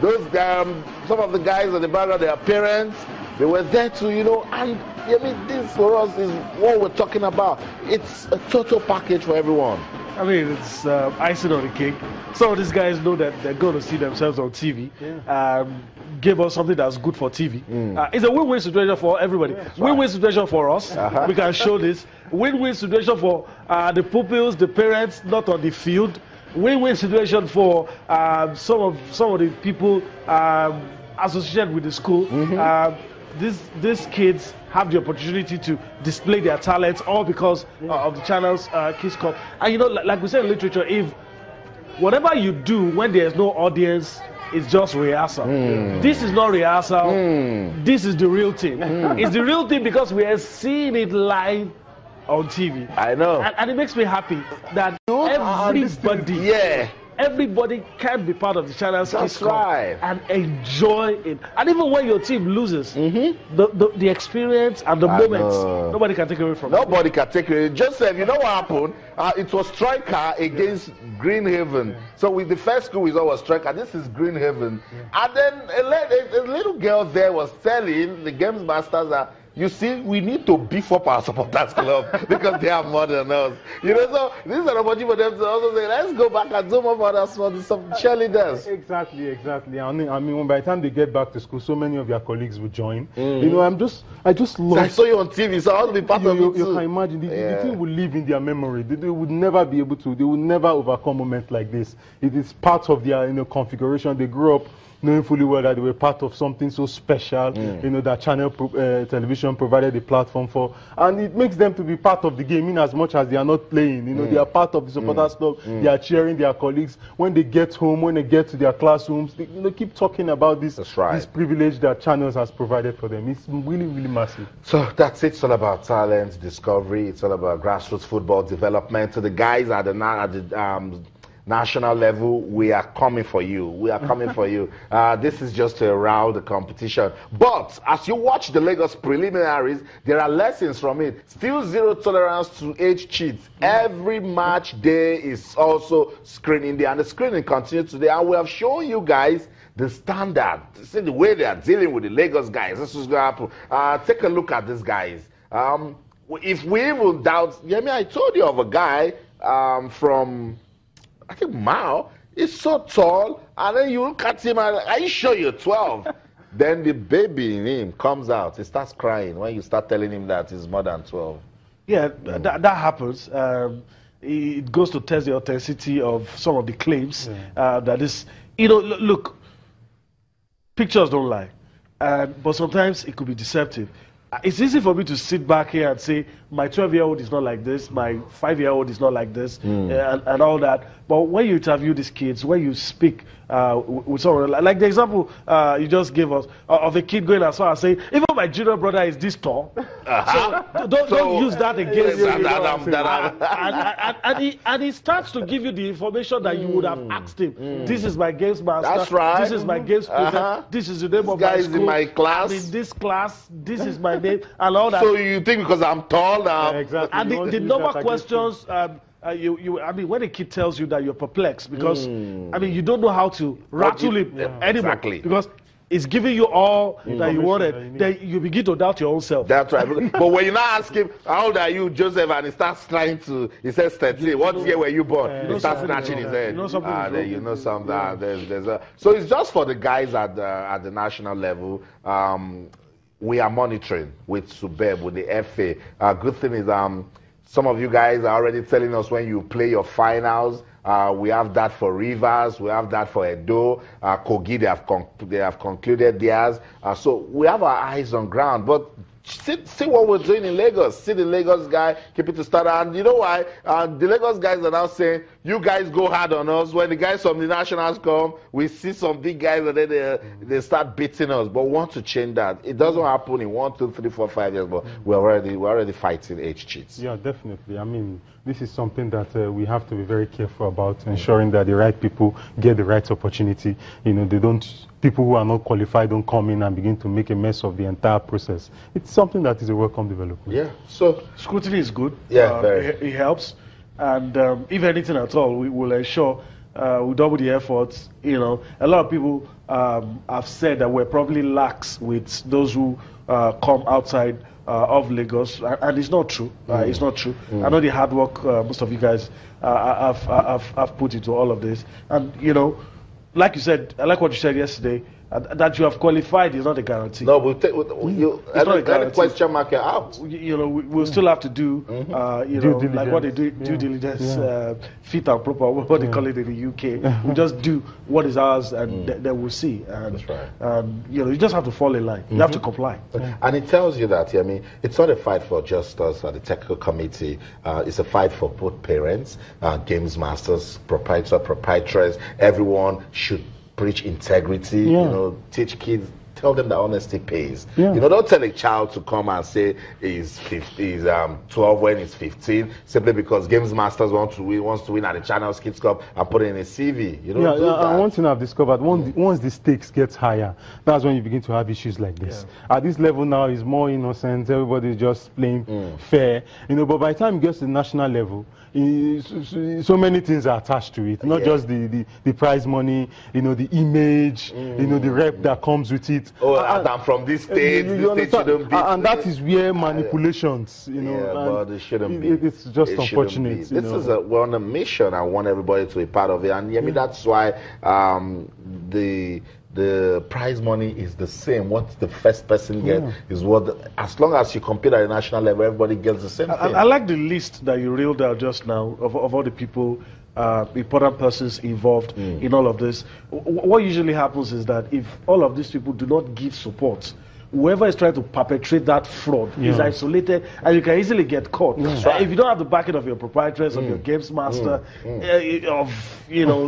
those some of the guys at the background, their parents, they were there too, you know. And I mean, this for us is what we're talking about. It's a total package for everyone. I mean, it's icing on the cake. Some of these guys know that they're going to see themselves on TV. Yeah. Give us something that's good for TV. It's a win-win situation for everybody. Yeah, win-win situation for us. We can show this. Win-win situation for the pupils, the parents, not on the field. Win-win situation for some of the people associated with the school. These kids have the opportunity to display their talents, all because of the channel's Kids Cup. And you know, like we said in literature, if whatever you do when there's no audience, it's just rehearsal. This is not rehearsal. This is the real thing. It's the real thing because we are seeing it live on TV. I know. And it makes me happy that everybody can be part of the channel's Kids Cup and enjoy it. And even when your team loses, the experience and the moments, nobody can take away from it. Nobody can take it away. Joseph, you know what happened? It was Striker against Greenhaven. So with the first school, we saw was Striker. This is Greenhaven. And then a little girl there was telling the games masters that, you see, we need to beef up our supporters club because they are more than us. You know, so this is an opportunity for them to also say, let's go back and do more for us for some cheerleaders. Exactly. I mean, by the time they get back to school, so many of your colleagues will join. You know, I just love. I saw you on TV, so I want to be part of it too. You can imagine the thing will live in their memory. They would never be able to. They would never overcome moments like this. It is part of their configuration. They grew up knowing fully well that they were part of something so special, you know, that channel television provided a platform for, and it makes them to be part of the game in as much as they are not playing. You know, they are part of the supporters club. They are cheering their colleagues when they get home, when they get to their classrooms. They, keep talking about this this privilege that channels has provided for them. It's really, really massive. So that's it. It's all about talent discovery. It's all about grassroots football development. So the guys at the national level, we are coming for you. We are coming for you. This is just to arouse the competition. But as you watch the Lagos preliminaries, there are lessons from it. Still zero tolerance to age cheats. Every match day is also screening day, and the screening continues today. And we have shown you guys the standard. See the way they are dealing with the Lagos guys. This is going to happen. Take a look at these guys. If we even doubt, I told you of a guy from, I think Mao is so tall, and then you look at him and are you sure you're 12? Then the baby in him comes out. He starts crying when you start telling him that he's more than 12. Yeah, that happens. It goes to test the authenticity of some of the claims. That is, look, pictures don't lie, but sometimes it could be deceptive. It's easy for me to sit back here and say, my 12-year-old is not like this, my 5-year-old is not like this, and all that. But when you interview these kids, when you speak with someone, like the example you just gave us of a kid going as far as saying, even my junior brother is this tall. So don't use that against him. And he starts to give you the information that you would have asked him. This is my games master. That's right. This is my games presenter. This is the name of my school. In my class. I'm in this class. This is my name, and all that. So you think because I'm tall now? Exactly. And the normal questions, I mean, when a kid tells you that you're perplexed because, I mean, you don't know how to rattle it anymore. Exactly. Because it's giving you all that you wanted, then you begin to doubt your own self. That's right. But when you now ask him, how old are you, Joseph, and he starts trying to, he says 13, what year were you born? He starts snatching his head. Then you know something. So it's just for the guys at the national level. We are monitoring with Subeb, with the FA. Good thing is some of you guys are already telling us when you play your finals. We have that for Rivers, we have that for Edo, Kogi, they have concluded theirs. So we have our eyes on ground. But see what we're doing in Lagos. See the Lagos guy, keep it to start. And you know why? The Lagos guys are now saying, you guys go hard on us. When the guys from the nationals come, we see some big guys and then they start beating us. But we want to change that. It doesn't happen in 1, 2, 3, 4, 5 years, but we're already fighting age cheats. Yeah, definitely. I mean, this is something that we have to be very careful about, ensuring that the right people get the right opportunity. People who are not qualified don't come in and begin to make a mess of the entire process. It's something that is a welcome development. Yeah. So scrutiny is good. Yeah, very. It helps. And if anything at all, we will ensure we double the efforts. You know, a lot of people have said that we're probably lax with those who come outside of Lagos, and it's not true. It's not true. I know the hard work most of you guys have put into all of this, and you know, like you said, I like what you said yesterday. That you have qualified is not a guarantee. No, we'll take any question mark out. You know, we'll still have to do, you know, like what they do, due diligence, fit and proper, what they call it in the UK. We just do what is ours, and then we'll see. And, that's right. You know, you just have to fall in line. You have to comply. And it tells you that, I mean, it's not a fight for just us at the technical committee. It's a fight for both parents, games masters, proprietors. Everyone should preach integrity, you know, teach kids, tell them that honesty pays. You know, don't tell a child to come and say he's 12 when he's 15 simply because Games Masters wants to win at the Channels Kids Cup and put it in a CV. You know, and one thing I've discovered, once the stakes get higher, that's when you begin to have issues like this. At this level now, it's more innocent. Everybody's just playing fair, you know. But by the time it gets to the national level, so many things are attached to it. Not just the prize money, you know, the image, you know, the rep that comes with it. Oh, and I'm from this state. This state shouldn't be. And that is where manipulations, you know. Yeah, but it shouldn't be. It's just unfortunate. This is we're on a mission. I want everybody to be part of it, and I mean that's why the prize money is the same. What the first person gets is what. As long as you compete at the national level, everybody gets the same thing. I like the list that you reeled out just now of all the people. Important persons involved in all of this. What usually happens is that if all of these people do not give support, whoever is trying to perpetrate that fraud is isolated, and you can easily get caught. If you don't have the backing of your proprietors, of your games master, of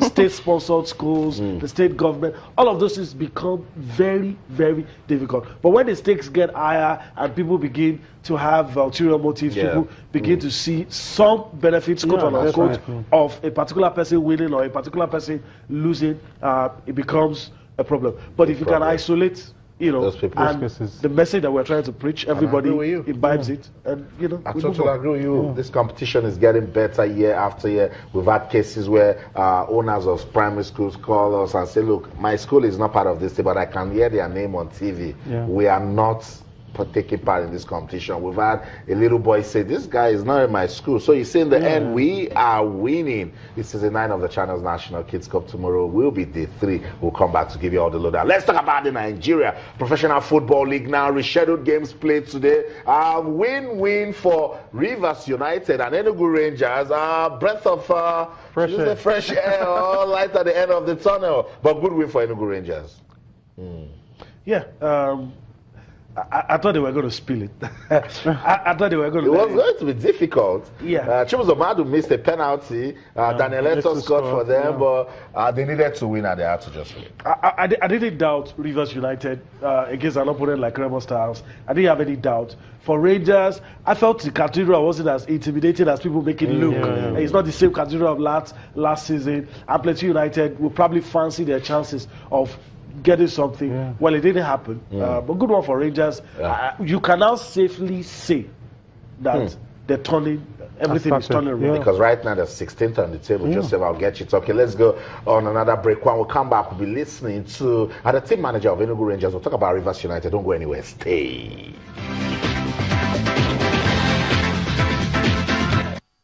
state-sponsored schools, the state government, all of those things become very, very difficult. But when the stakes get higher and people begin to have ulterior motives, people begin to see some benefits, quote unquote, of a particular person winning or a particular person losing, it becomes a problem. But if you can isolate, you know, and the message that we're trying to preach, everybody imbibes it, and you know, I totally agree with you. This competition is getting better year after year. We've had cases where owners of primary schools call us and say, "Look, my school is not part of this thing, but I can hear their name on TV. We are not taking part in this competition." We've had a little boy say, "This guy is not in my school." So you see, in the end, we are winning. This is the 9 of the Channels National Kids Cup. Tomorrow will be day 3. We'll come back to give you all the lowdown. Let's talk about the Nigeria Professional Football League now. Rescheduled games played today. Win-win for Rivers United and Enugu Rangers. Breath of fresh air, light at the end of the tunnel. But good win for Enugu Rangers. I thought they were going to spill it. I thought they were going to. It was going to be difficult. Chibuzomadu missed a penalty. Daniel Eto scored for them, but they needed to win and they had to just win. I didn't doubt Rivers United against an opponent like Remo Stars. I didn't have any doubt. For Rangers, I felt the Cathedral wasn't as intimidating as people make it look. It's not the same Cathedral of last season. And Plateau United will probably fancy their chances of getting something. Well, it didn't happen, but good one for Rangers. You can now safely say that they're turning, everything is turning around. Because right now they're 16th on the table. Joseph, I'll get you talking. Let's go on another break. When we come back, we'll be listening to the team manager of Enugu Rangers. We'll talk about Rivers United. Don't go anywhere. Stay.